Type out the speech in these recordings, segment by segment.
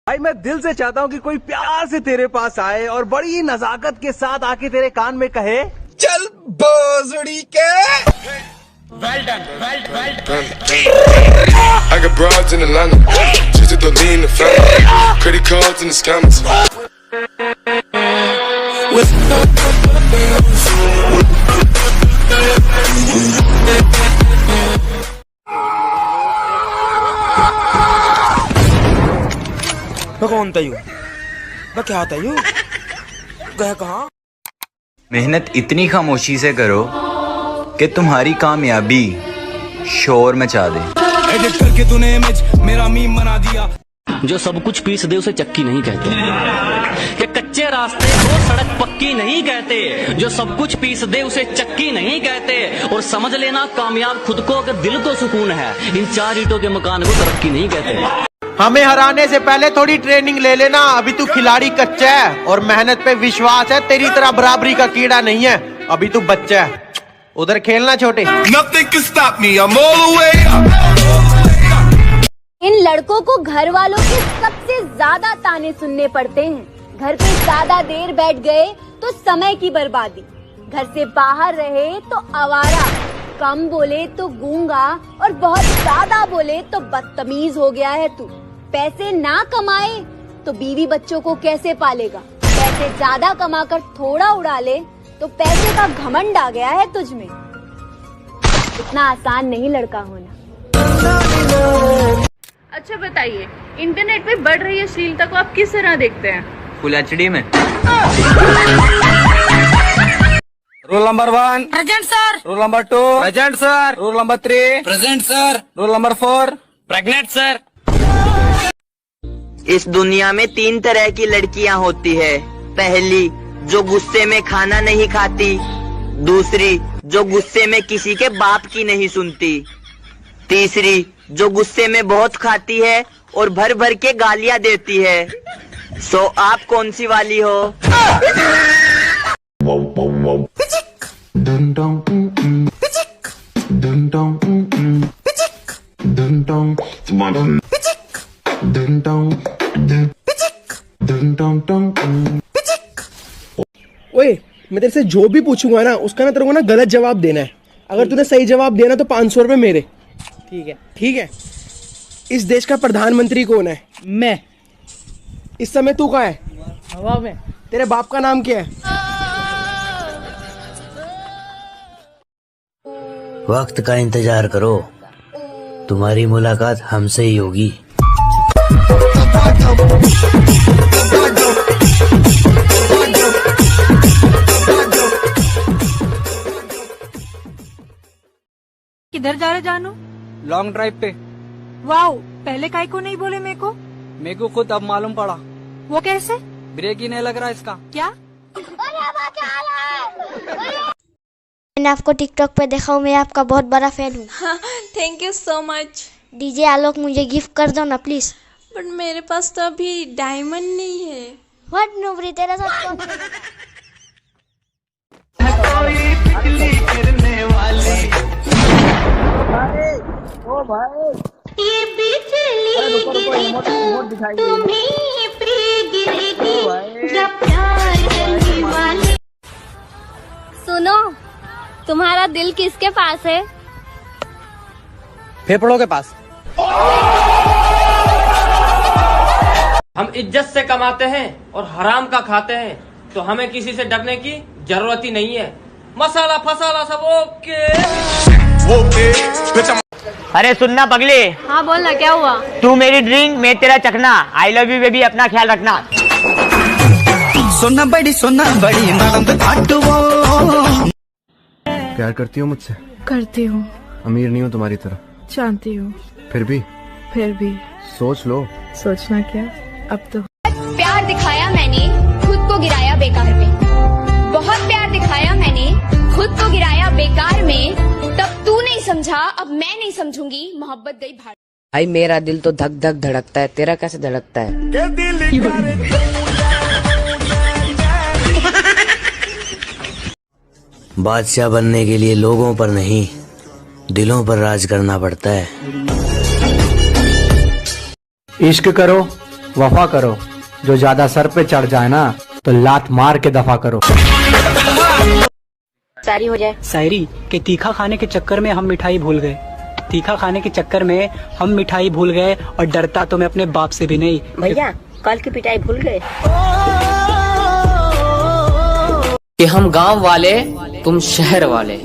भाई मैं दिल से चाहता हूँ कि कोई प्यार से तेरे पास आए और बड़ी नजाकत के साथ आके तेरे कान में कहे, चल बोजड़ी के। Well done, well done. I got broads in Atlanta, just to lean in the family, credit cards and the scammers. मैं कौन था यू? मैं क्या था यू? गया कहाँ? मेहनत इतनी खामोशी से करो कि तुम्हारी कामयाबी शोर मचा दे। एडिट करके तूने इमेज मेरा मीम बना दिया। जो सब कुछ पीस दे उसे चक्की नहीं कहते, कि कच्चे रास्ते को सड़क पक्की नहीं कहते। जो सब कुछ पीस दे उसे चक्की नहीं कहते। और समझ लेना कामयाब खुद को अगर दिल को सुकून है, इन 4 ईंटों के मकान को तरक्की नहीं कहते। हमें हराने से पहले थोड़ी ट्रेनिंग ले लेना, अभी तू खिलाड़ी कच्चा है और मेहनत पे विश्वास है, तेरी तरह बराबरी का कीड़ा नहीं है, अभी तू बच्चा है। उधर खेलना छोटे। Nothing can stop me, I'm all the way up. इन लड़कों को घर वालों के सबसे ज्यादा ताने सुनने पड़ते हैं। घर पे ज्यादा देर बैठ गए तो समय की बर्बादी, घर से बाहर रहे तो आवारा, कम बोले तो गूंगा और बहुत ज्यादा बोले तो बदतमीज हो गया है तू। पैसे ना कमाए तो बीवी बच्चों को कैसे पालेगा? पैसे ज्यादा कमाकर थोड़ा उड़ा ले तो पैसे का घमंड आ गया है तुझ में। इतना आसान नहीं लड़का होना। अच्छा बताइए, इंटरनेट पे बढ़ रही अश्लीलता को आप किस तरह देखते हैं? फुल एचडी में। Roll number 1 present sir. Roll number 2 present sir. Roll number 3 Present sir. Roll number 4 pregnant sir. इस दुनिया में 3 तरह की लड़कियां होती है। पहली, जो गुस्से में खाना नहीं खाती। दूसरी, जो गुस्से में किसी के बाप की नहीं सुनती। तीसरी, जो गुस्से में बहुत खाती है और भर भर के गालियां देती है। सो आप कौन सी वाली हो? ओए, मैं तेरे से जो भी पूछूंगा ना उसका ना तेरे को ना गलत जवाब देना है। अगर तूने सही जवाब देना तो 500 रुपए मेरे। ठीक है? ठीक है। इस देश का प्रधानमंत्री कौन है? मैं। इस समय तू कहाँ है? हवा में। तेरे बाप का नाम क्या है? वक्त का इंतजार करो, तुम्हारी मुलाकात हमसे ही होगी। किधर जा रहे जानू? लॉन्ग ड्राइव पे। वाओ, पहले काहे को नहीं बोले मेरे को? मेरे को खुद अब मालूम पड़ा। वो कैसे? ब्रेक ही नहीं लग रहा इसका। क्या? मैंने आपको टिकटॉक पे देखा हूँ, मैं आपका बहुत बड़ा फैन हूँ। Thank you so much. DJ Alok मुझे गिफ्ट कर दो ना प्लीज। बट मेरे पास तो अभी डायमंड नहीं है। व्हाट नूबरी, तेरा साथ कौन खेलेगा? ये बिजली गिरी तो तुम्हीं पे गिरेगी जब प्यार करने वाले। सुनो, तुम्हारा दिल किसके पास है? फेफड़ों के पास। हम इज्जत से कमाते हैं और हराम का खाते हैं, तो हमें किसी से डरने की जरूरत ही नहीं है। मसाला फसाला सब ओके। अरे सुनना पगले। हाँ बोलना, क्या हुआ? तू मेरी ड्रिंक, मैं तेरा चखना। आई लव यू बेबी, अपना ख्याल रखना। सोना बड़ी प्यार करती हो मुझसे? करती हूँ। अमीर नहीं हो तुम्हारी तरह, जानती हूँ, फिर भी सोच लो। सोचना क्या, अब तो। प्यार दिखाया मैंने, खुद को गिराया बेकार में। बहुत प्यार दिखाया मैंने, खुद को गिराया बेकार में। तब तू नहीं समझा, अब मैं नहीं समझूंगी, मोहब्बत गई भाड़। भाई मेरा दिल तो धक धक धड़कता है, तेरा कैसे धड़कता है? बादशाह बनने के लिए लोगों पर नहीं, दिलों पर राज करना पड़ता है। इश्क करो, वफा करो, जो ज्यादा सर पे चढ़ जाए ना तो लात मार के दफा करो। शायरी हो जाए। शायरी के तीखा खाने के चक्कर में हम मिठाई भूल गए, तीखा खाने के चक्कर में हम मिठाई भूल गए, और डरता तो मैं अपने बाप से भी नहीं। भैया कल की पिटाई भूल गए। कि हम गांव वाले तुम शहर वाले,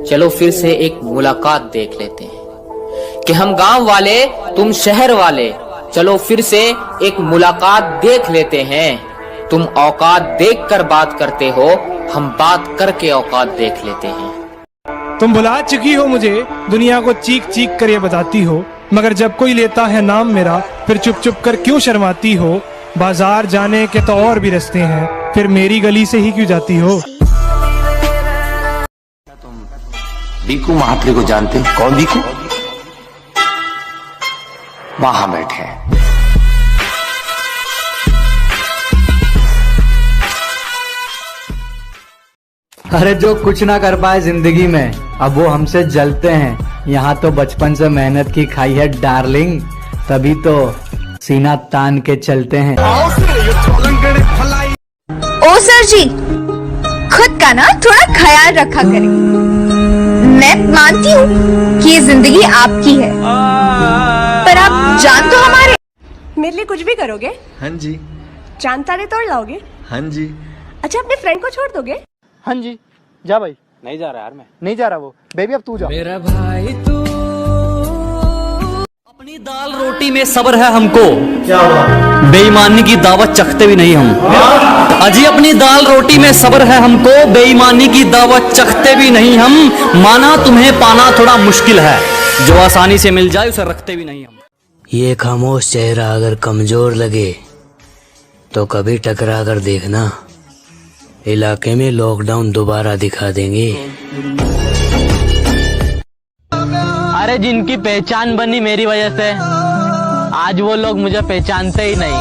चलो फिर से एक मुलाकात देख लेते हैं। कि हम गांव वाले तुम शहर वाले, चलो फिर से एक मुलाकात देख लेते हैं। तुम औकात देख कर बात करते हो, हम बात करके औकात देख लेते हैं। तुम भुला चुकी हो मुझे, दुनिया को चीख चीख कर ये बताती हो, मगर जब कोई लेता है नाम मेरा फिर चुप चुप कर क्यों शर्माती हो। बाजार जाने के तो और भी रास्ते हैं, फिर मेरी गली से ही क्यों जाती हो। बीकू महात्रे को जानते हो? कौन बीकू? वहां बैठे। अरे जो कुछ ना कर पाए जिंदगी में, अब वो हमसे जलते हैं। यहाँ तो बचपन से मेहनत की खाई है डार्लिंग, तभी तो सीना तान के चलते हैं। ओ सर जी, खुद का ना थोड़ा ख्याल रखा करें। मैं मानती हूँ कि ये जिंदगी आपकी है, पर आप जान तो हमारे। मेरे लिए कुछ भी करोगे? हाँ जी। चांद तारे तोड़ लाओगे? हाँ जी। अच्छा अपने फ्रेंड को छोड़ दोगे? हाँ जी। जा भाई। नहीं जा रहा यार, मैं नहीं जा रहा वो। बेबी अब तू जा। मेरा भाई तू अपनी दाल रोटी में सब्र है हमको, क्या हुआ? बेईमानी की दावत चखते भी नहीं हम। अजी अपनी दाल रोटी में सब्र है हमको, बेईमानी की दावत चखते भी नहीं हम। माना तुम्हें पाना थोड़ा मुश्किल है, जो आसानी से मिल जाए उसे रखते भी नहीं हम। ये खामोश चेहरा अगर कमजोर लगे तो कभी टकरा कर देखना, इलाके में लॉकडाउन दोबारा दिखा देंगे। अरे जिनकी पहचान बनी मेरी वजह से, आज वो लोग मुझे पहचानते ही नहीं।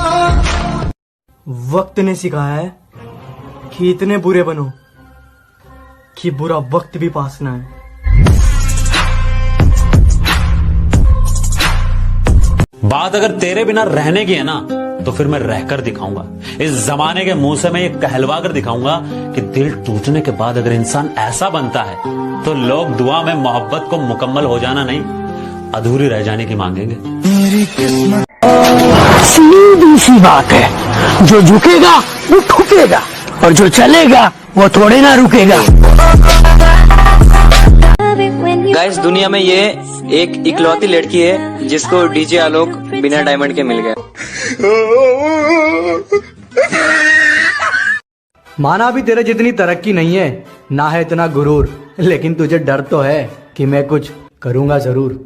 वक्त ने सिखाया है कि इतने बुरे बनो कि बुरा वक्त भी पास ना है। बात अगर तेरे बिना रहने की है ना, तो फिर मैं रहकर दिखाऊंगा। इस जमाने के मुंह से मैं ये कहलवा कर दिखाऊंगा कि दिल टूटने के बाद अगर इंसान ऐसा बनता है तो लोग दुआ में मोहब्बत को मुकम्मल हो जाना नहीं, अधूरी रह जाने की मांगेंगे। सीधी सी बात है, जो झुकेगा वो ठुकेगा, और जो चलेगा वो थोड़े ना रुकेगा। गाइस, दुनिया में ये एक इकलौती लड़की है जिसको डीजे आलोक बिना डायमंड के मिल गया। माना भी तेरे जितनी तरक्की नहीं है, ना है इतना गुरूर, लेकिन तुझे डर तो है कि मैं कुछ करूंगा जरूर।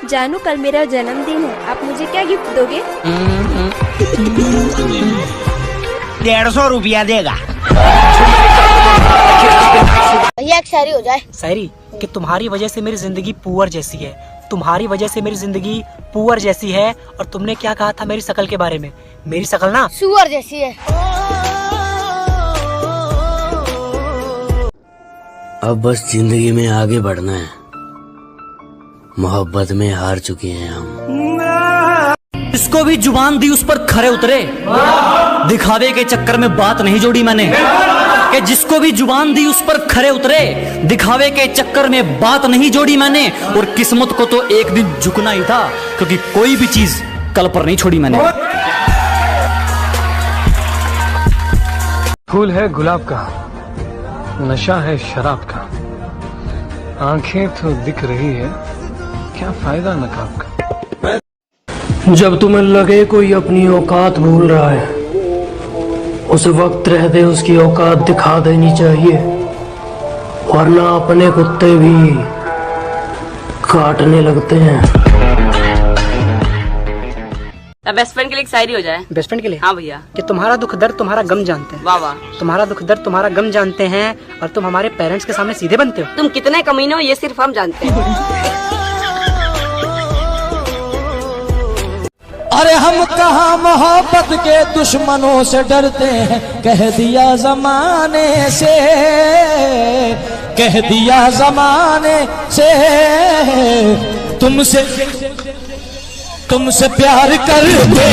जानू, कल मेरा जन्मदिन है, आप मुझे क्या गिफ्ट दोगे? 150 रुपया देगा। भैया एक शायरी हो जाए। शायरी कि तुम्हारी वजह से मेरी जिंदगी पुअर जैसी है, तुम्हारी वजह से मेरी जिंदगी पुअर जैसी है। और तुमने क्या कहा था मेरी शकल के बारे में? मेरी शकल ना सुअर जैसी है। अब बस जिंदगी में आगे बढ़ना है, मोहब्बत में हार चुके हैं हम। जिसको भी जुबान दी उस पर खरे उतरे, दिखावे के चक्कर में बात नहीं जोड़ी मैंने। कि जिसको भी जुबान दी उस पर खरे उतरे, दिखावे के चक्कर में बात नहीं जोड़ी मैंने। और किस्मत को तो एक दिन झुकना ही था, क्योंकि कोई भी चीज कल पर नहीं छोड़ी मैंने। फूल है गुलाब का, नशा है शराब का, आंखें तो दिख रही है, क्या फायदा नकाब का। जब तुम्हें लगे कोई अपनी औकात भूल रहा है, उस वक्त रहते उसकी औकात दिखा देनी चाहिए, वरना अपने कुत्ते भी काटने लगते हैं। बेस्ट फ्रेंड के लिए एक शायरी हो जाए। बेस्ट फ्रेंड के लिए? हाँ भैया। कि तुम्हारा दुख दर्द तुम्हारा गम जानते हैं। वाह वाह। तुम्हारा दुख दर्द तुम्हारा गम जानते हैं, और तुम हमारे पेरेंट्स के सामने सीधे बनते हो। तुम कितने कमीने हो ये सिर्फ हम जानते हैं। अरे हम कहाँ मोहब्बत के दुश्मनों से डरते हैं, कह दिया जमाने से, कह दिया जमाने से तुमसे। तुमसे प्यार करके